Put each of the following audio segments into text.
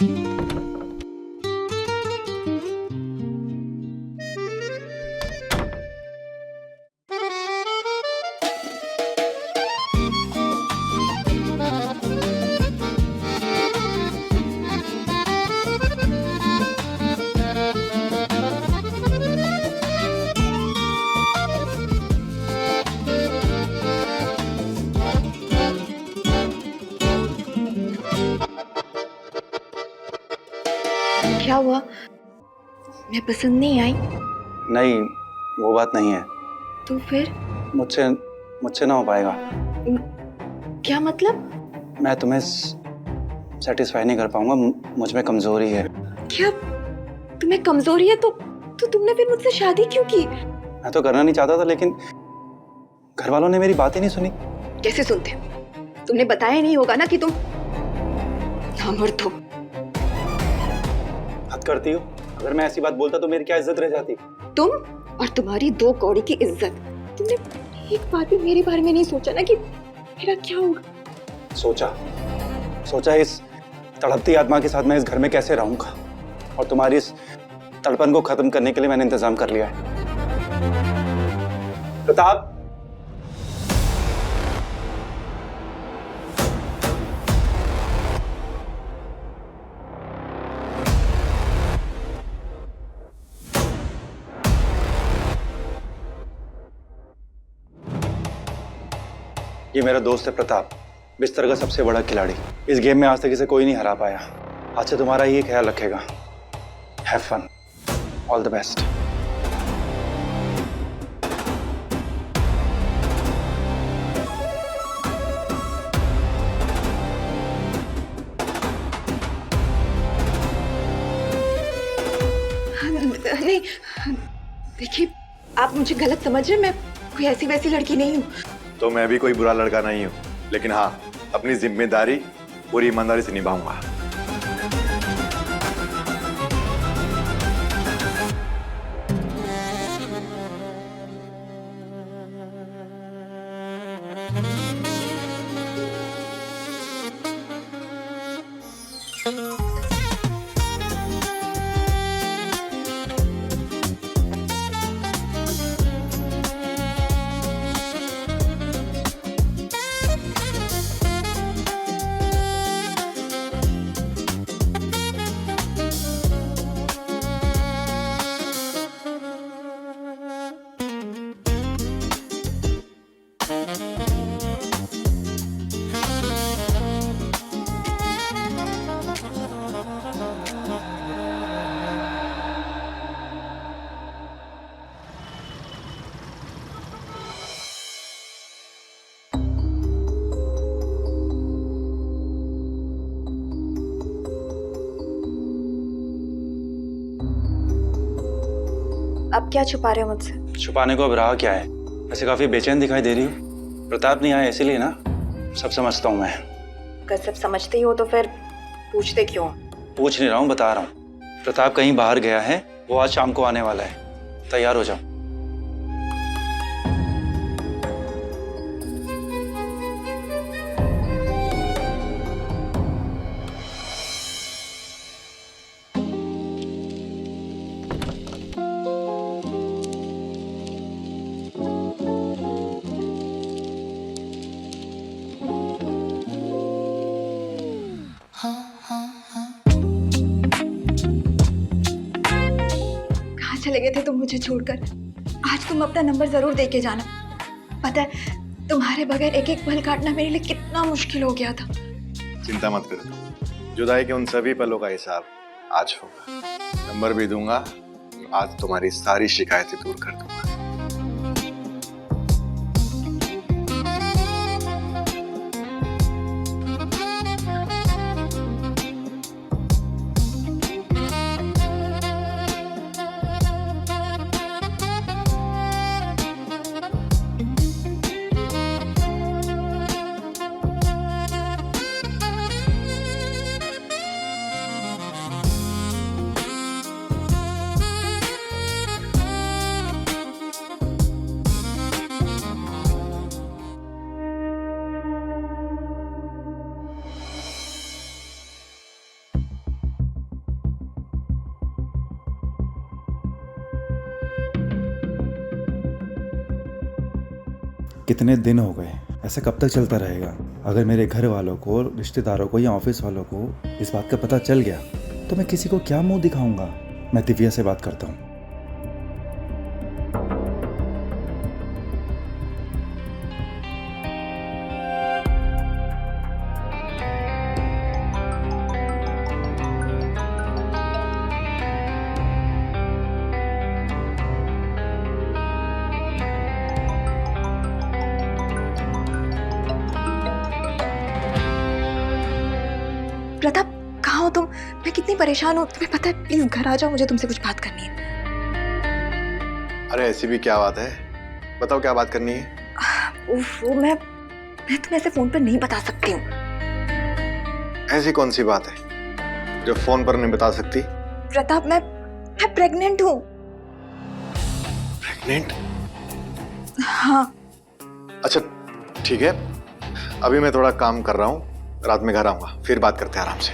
क्या हुआ? मैं पसंद नहीं आई? नहीं, वो बात नहीं है। तो फिर? मुझसे ना हो पाएगा। क्या मतलब? मैं तुम्हें सेटिस्फाई नहीं कर पाऊंगा, मुझ में कमजोरी है। क्या तुम्हें कमजोरी है? तो तुमने फिर मुझसे शादी क्यों की? मैं तो करना नहीं चाहता था, लेकिन घर वालों ने मेरी बात ही नहीं सुनी। कैसे सुनते? तुमने बताया नहीं होगा ना कि तुम नामर्द हो। हद करती हो। अगर मैं ऐसी बात बोलता तो मेरी क्या इज्जत रह जाती? तुम और तुम्हारी 2 कौड़ी की इज्जत। तुमने एक बार भी मेरे बारे में नहीं सोचा ना कि मेरा क्या होगा? सोचा इस तड़पती आत्मा के साथ मैं इस घर में कैसे रहूंगा, और तुम्हारी इस तड़पन को खत्म करने के लिए मैंने इंतजाम कर लिया है। प्रताप, ये मेरा दोस्त है प्रताप, बिस्तर का सबसे बड़ा खिलाड़ी। इस गेम में आज तक इसे कोई नहीं हरा पाया। आज से तुम्हारा ये ख्याल रखेगा। Have fun, all the best. नहीं, देखिए, आप मुझे गलत समझ रहे हैं। मैं कोई ऐसी वैसी लड़की नहीं हूँ। तो मैं भी कोई बुरा लड़का नहीं हूँ, लेकिन हाँ, अपनी जिम्मेदारी पूरी ईमानदारी से निभाऊंगा। अब क्या छुपा रहे हो मुझसे? छुपाने को अब रहा क्या है? वैसे काफी बेचैन दिखाई दे रही हो। प्रताप नहीं आया इसीलिए ना? सब समझता हूँ मैं। अगर सब समझते ही हो तो फिर पूछते क्यों? पूछ नहीं रहा हूँ, बता रहा हूँ। प्रताप कहीं बाहर गया है, वो आज शाम को आने वाला है। तैयार हो जाओ। कहाँ चले गए थे तुम मुझे छोड़कर? आज तुम अपना नंबर जरूर दे के जाना। पता है, तुम्हारे बगैर एक एक पल काटना मेरे लिए कितना मुश्किल हो गया था। चिंता मत करो, जुदाई के उन सभी पलों का हिसाब आज होगा। नंबर भी दूंगा, आज तुम्हारी सारी शिकायतें दूर कर दूंगा। कितने दिन हो गए, ऐसा कब तक चलता रहेगा? अगर मेरे घर वालों को, रिश्तेदारों को या ऑफिस वालों को इस बात का पता चल गया तो मैं किसी को क्या मुंह दिखाऊंगा? मैं दिव्या से बात करता हूँ। प्रताप, कहाँ हो तुम? मैं कितनी परेशान हूँ, तुम्हें पता है? प्लीज घर आ जाओ, मुझे तुमसे कुछ बात करनी है। अरे ऐसी भी क्या बात है, बताओ क्या बात करनी है। वो मैं तुम्हें ऐसे फोन पर नहीं बता सकती हूँ। ऐसी कौन सी बात है जो फोन पर नहीं बता सकती? प्रताप, मैं प्रेग्नेंट हूँ। प्रेग्नेंट? हाँ। अच्छा ठीक है, अभी मैं थोड़ा काम कर रहा हूँ, रात में घर आऊंगा, फिर बात करते हैं आराम से।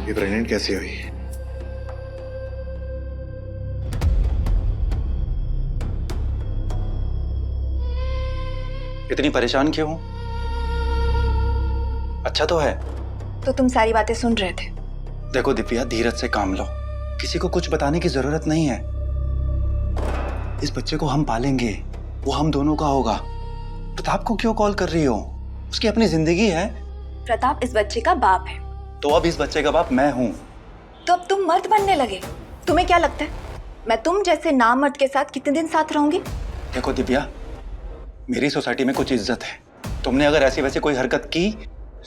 ये प्रेग्नेंट कैसे हुई? इतनी परेशान क्यों हो? अच्छा तो है। तो तुम सारी बातें सुन रहे थे? देखो दिव्या, धीरज से काम लो, किसी को कुछ बताने की जरूरत नहीं है। इस बच्चे को हम पालेंगे, वो हम दोनों का होगा। प्रताप को क्यों कॉल कर रही हो? उसकी अपनी जिंदगी है। प्रताप इस बच्चे का बाप है। तो अब इस बच्चे का बाप मैं हूँ। तो अब तुम मर्द बनने लगे? तुम्हें क्या लगता है मैं तुम जैसे नामर्द के साथ कितने दिन साथ रहूंगी? देखो दिव्या, मेरी सोसाइटी में कुछ इज्जत है। तुमने अगर ऐसी वैसी कोई हरकत की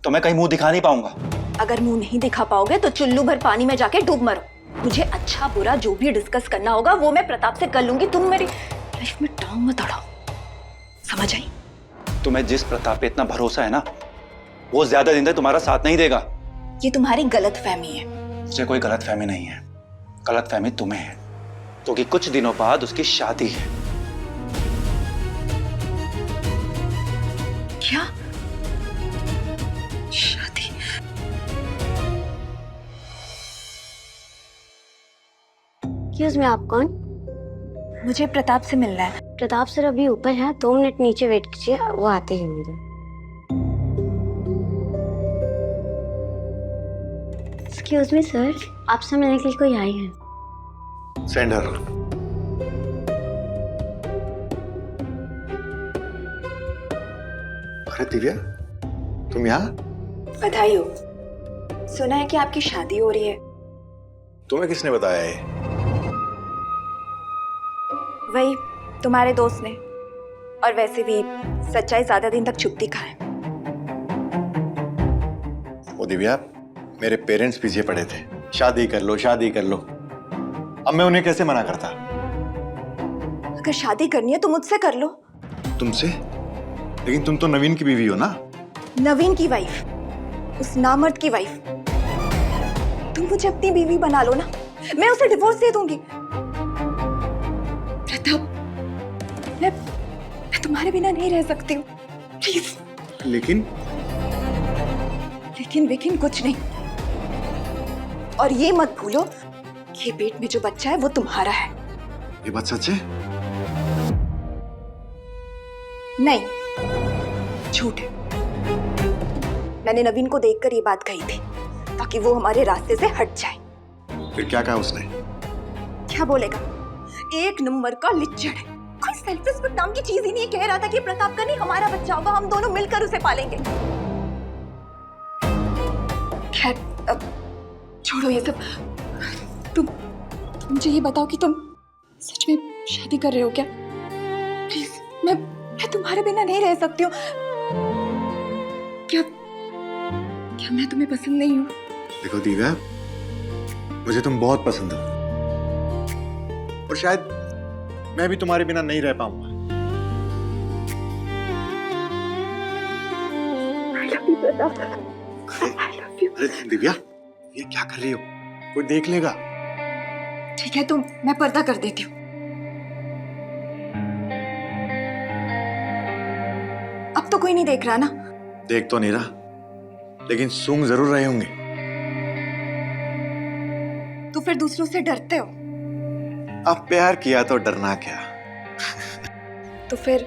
तो मैं कहीं मुंह दिखा नहीं पाऊंगा। अगर मुंह नहीं दिखा पाओगे तो चुल्लू भर पानी में जाके डूब मरो। मुझे अच्छा बुरा जो भी डिस्कस करना होगा वो मैं प्रताप से कर लूंगी। तुम मेरी लाइफ में टांग मत अड़ाओ, समझ आई? तुम्हें जिस प्रताप पे इतना भरोसा है ना, वो ज्यादा दिन तक तुम्हारा साथ नहीं देगा। ये तुम्हारी गलतफहमी है। मुझे कोई गलतफहमी नहीं है, गलतफहमी तुम्हें है, क्योंकि कुछ दिनों बाद उसकी शादी है। क्या शादी? एक्सक्यूज मी, आप कौन? मुझे प्रताप से मिलना है। प्रताप सर अभी ऊपर है, 2 मिनट नीचे वेट कीजिए, वो आते ही होंगे। एक्सक्यूज मी सर, आपसे मिलने के लिए कोई आई है। Send her. अरे दिव्या, तुम यहाँ? बधाई हो। सुना है कि आपकी शादी हो रही है। तुम्हें किसने बताया ये? वही तुम्हारे दोस्त ने। और वैसे भी सच्चाई ज्यादा दिन तक छुपती कहाँ है। वो दिव्या, मेरे पेरेंट्स पीछे पड़े थे, शादी कर लो शादी कर लो। अब मैं उन्हें कैसे मना करता? अगर शादी करनी है तो मुझसे कर लो। तुमसे? लेकिन तुम तो नवीन की बीवी हो ना। नवीन की वाइफ, उस नामर्द की वाइफ। तुम मुझे अपनी बीवी बना लो ना, मैं उसे डिवोर्स दे दूंगी। प्रताप, मैं तुम्हारे बिना नहीं रह सकती हूँ, प्लीज। लेकिन कुछ नहीं। और ये मत भूलो कि पेट में जो बच्चा है वो तुम्हारा है। ये बात सच है? नहीं, झूठ है। मैंने नवीन को देखकर ये बात कही थी ताकि वो हमारे रास्ते से हट जाए। फिर क्या कहा उसने? क्या बोलेगा? एक नंबर का लिच्चड़ है। कोई सेल्फ रिस्पेक्ट नाम की चीज ही नहीं। कह रहा था कि प्रताप का नहीं हमारा बच्चा होगा, हम दोनों मिलकर उसे पालेंगे। खैर, अब छोड़ो ये सब। तुम मुझे ये बताओ कि तुम सच में शादी कर रहे हो क्या? प्लीज, मैं तुम्हारे बिना नहीं रह सकती हूँ। क्या मैं तुम्हें पसंद नहीं हूँ? देखो दिव्या, मुझे तुम बहुत पसंद हो और शायद मैं भी तुम्हारे बिना नहीं रह पाऊंगा। अरे दिव्या, ये क्या कर रही हो? कोई देख लेगा। ठीक है, तो मैं पर्दा कर देती हूँ। अब तो कोई नहीं देख रहा ना? देख तो नहीं रहा, लेकिन सूंघ जरूर रहे होंगे। तो फिर दूसरों से डरते हो? अब प्यार किया तो डरना क्या। तो फिर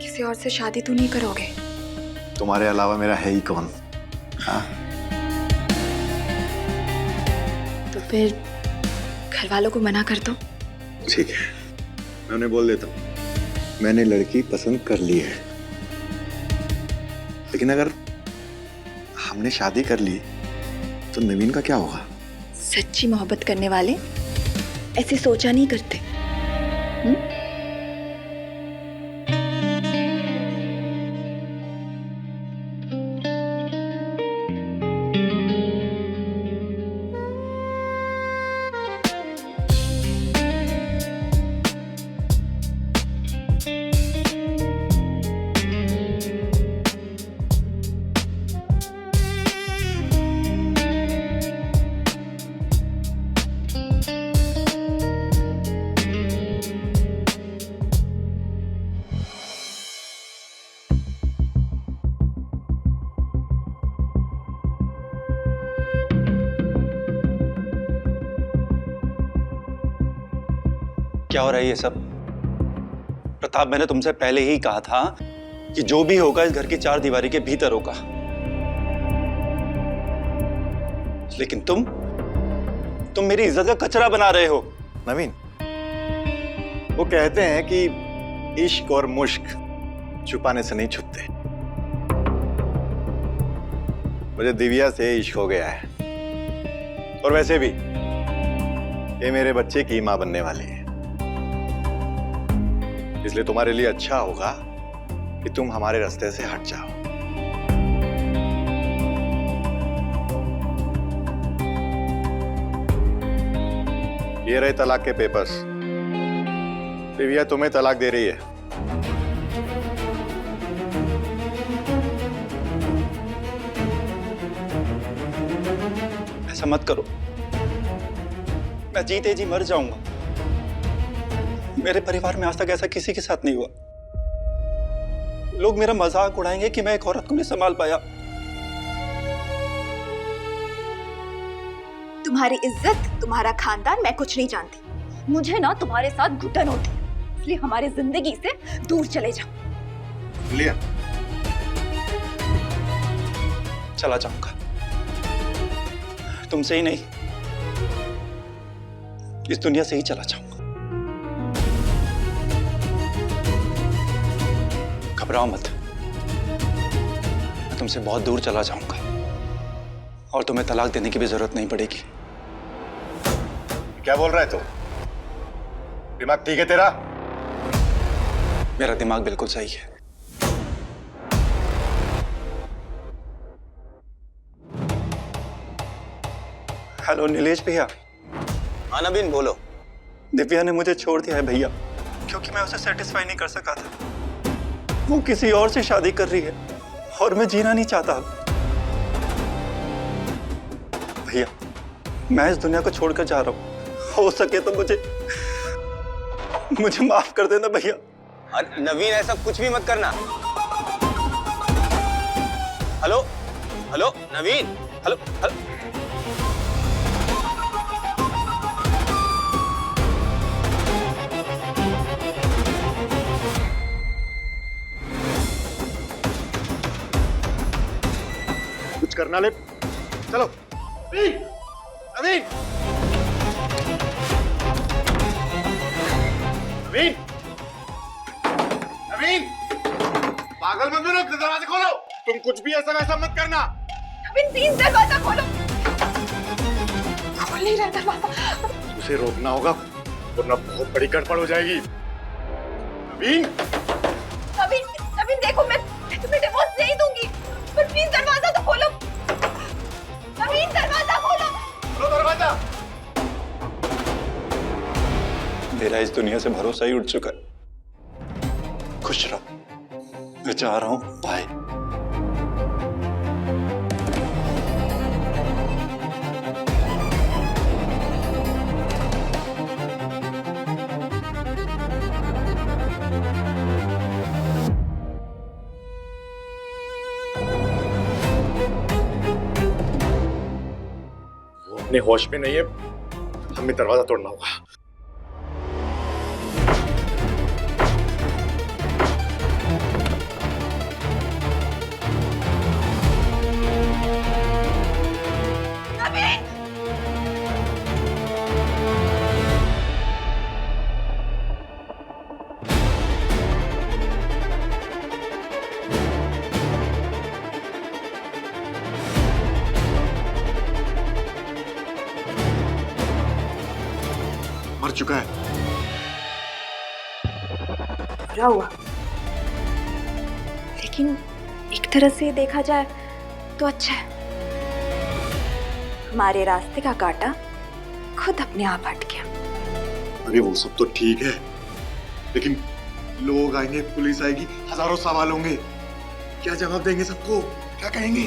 किसी और से शादी तो नहीं करोगे? तुम्हारे अलावा मेरा है ही कौन। हाँ? तो फिर घर वालों को मना कर दो। ठीक है, मैं उन्हें बोल देता हूँ मैंने लड़की पसंद कर ली है, लेकिन अगर हमने शादी कर ली तो नवीन का क्या होगा? सच्ची मोहब्बत करने वाले ऐसे सोचा नहीं करते। क्या हो रहा है ये सब? प्रताप, मैंने तुमसे पहले ही कहा था कि जो भी होगा इस घर की चार दीवारी के भीतर होगा, लेकिन तुम मेरी इज्जत का कचरा बना रहे हो। नवीन, वो कहते हैं कि इश्क और मुश्क छुपाने से नहीं छुपते। मुझे दिव्या से इश्क हो गया है, और वैसे भी ये मेरे बच्चे की मां बनने वाली है, इसलिए तुम्हारे लिए अच्छा होगा कि तुम हमारे रास्ते से हट जाओ। ये रहे तलाक के पेपर्स। दिव्या तुम्हें तलाक दे रही है। ऐसा मत करो, मैं जीते जी मर जाऊंगा। मेरे परिवार में आज तक ऐसा किसी के साथ नहीं हुआ। लोग मेरा मजाक उड़ाएंगे कि मैं एक औरत को नहीं संभाल पाया। तुम्हारी इज्जत, तुम्हारा खानदान मैं कुछ नहीं जानती। मुझे ना तुम्हारे साथ घुटन होती है, इसलिए हमारी जिंदगी से दूर चले जाओ। लिया चला जाऊंगा, तुमसे ही नहीं, इस दुनिया से ही चला जाऊंगा। घबराओ मत, मैं तुमसे बहुत दूर चला जाऊंगा और तुम्हें तलाक देने की भी जरूरत नहीं पड़ेगी। क्या बोल रहा है तू? दिमाग ठीक है तेरा? मेरा दिमाग बिल्कुल सही है। हेलो नीलेश भैया। हाँ नवीन बोलो। दिव्या ने मुझे छोड़ दिया है भैया, क्योंकि मैं उसे सेटिस्फाई नहीं कर सका था। वो किसी और से शादी कर रही है और मैं जीना नहीं चाहता। भैया, मैं इस दुनिया को छोड़कर जा रहा हूँ, हो सके तो मुझे माफ कर देना भैया। अरे नवीन ऐसा कुछ भी मत करना। हेलो हेलो नवीन, हेलो हेलो। कुछ करना ले, चलो। नवीन, नवीन, नवीन, नवीन, पागल मत बनो, दरवाजा खोलो। तुम कुछ भी ऐसा वैसा मत करना। नवीन प्लीज दरवाजा खोलो। खोल नहीं रहा दरवाजा। उसे रोकना होगा वरना बहुत बड़ी गड़बड़ हो जाएगी। नवीन, नवीन, नवीन देखो, मैं तुम्हें डिवोर्स नहीं दूंगी, पर प्लीज दरवाजा तो खोलो। नवीन दरवाजा खोलो। खोलो दरवाजा। मेरा इस दुनिया से भरोसा ही उठ चुका है। खुश रहो, मैं जा रहा हूँ, बाय। वो अपने होश में नहीं है, हमें दरवाजा तोड़ना होगा। चुका है। बुरा हुआ, लेकिन एक तरह से देखा जाए तो अच्छा है। हमारे रास्ते का कांटा खुद अपने आप हट गया। अरे वो सब तो ठीक है, लेकिन लोग आएंगे, पुलिस आएगी, हजारों सवाल होंगे। क्या जवाब देंगे सबको? क्या कहेंगे?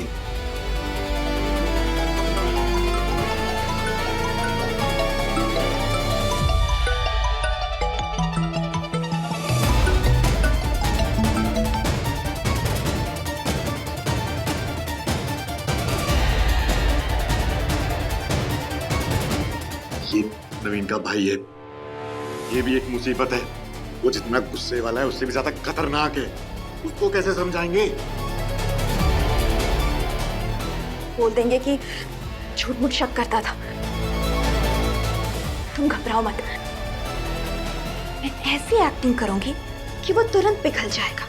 ये नवीन का भाई है, ये भी एक मुसीबत है। वो जितना गुस्से वाला है उससे भी ज्यादा खतरनाक है। उसको कैसे समझाएंगे? बोल देंगे कि झूठ मूठ शक करता था। तुम घबराओ मत, मैं ऐसी एक्टिंग करूंगी कि वो तुरंत पिघल जाएगा।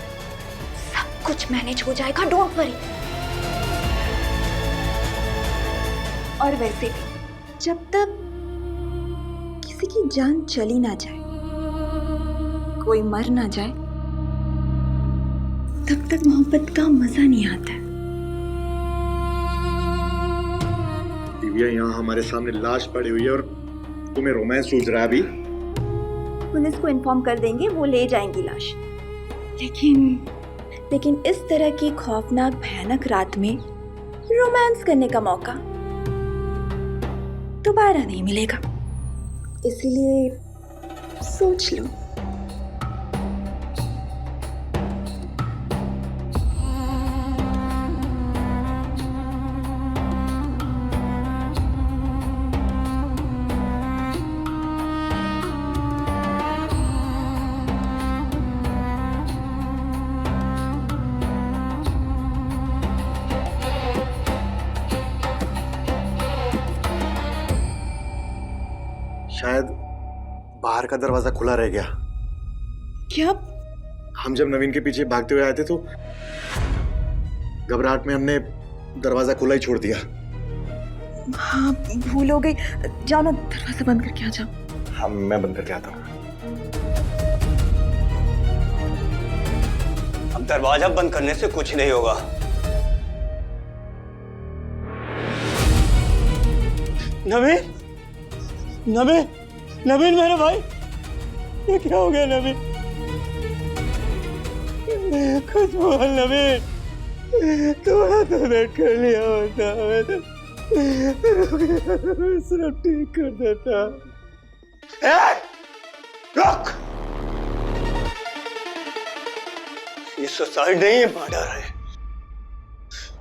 सब कुछ मैनेज हो जाएगा, डोंट वरी। और वैसे भी जब तक किसी की जान चली ना जाए, कोई मर ना जाए, तब तक मोहब्बत का मजा नहीं आता है। दिव्या, यहाँ हमारे सामने लाश पड़ी हुई है और तुम्हें रोमांस सूझ रहा है अभी? पुलिस को इन्फॉर्म कर देंगे, वो ले जाएंगी लाश। लेकिन इस तरह की खौफनाक भयानक रात में रोमांस करने का मौका दोबारा नहीं मिलेगा, इसलिए सोच लो। शायद बाहर का दरवाजा खुला रह गया। क्या? हम जब नवीन के पीछे भागते हुए आए थे तो घबराहट में हमने दरवाजा खुला ही छोड़ दिया। हाँ, भूल हो गई। जाओ ना, दरवाजा बंद करके आ जाओ। हाँ, मैं बंद करके आता हूँ। अब दरवाजा बंद करने से कुछ नहीं होगा। नवीन, नवीन, नवीन मेरे भाई, ये क्या हो गया नवीन? कुछ बोल नवीन, थोड़ा तो वेट कर लिया होता, मैं सिर्फ ठीक कर देता। रुक! ये सुसाइड नहीं है, मर्डर है।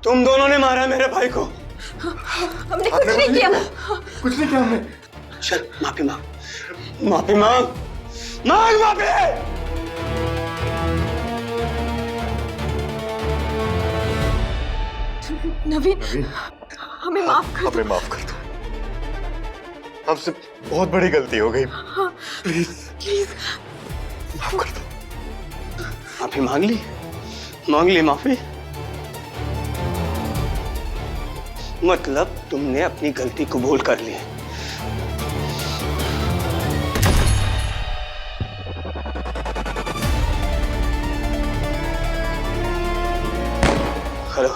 तुम दोनों ने मारा मेरे भाई को। हमने कुछ नहीं किया। कुछ नहीं किया हमने। चल माफी मांग, माफी मांग, मांग माफी। नवीन, हमें माफ कर दो। हमें माफ कर दो, हमसे बहुत बड़ी गलती हो गई। प्लीज प्लीज माफ कर दो। माफी मांग ली माफी। मतलब तुमने अपनी गलती कबूल कर ली। Hello,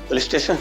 police station.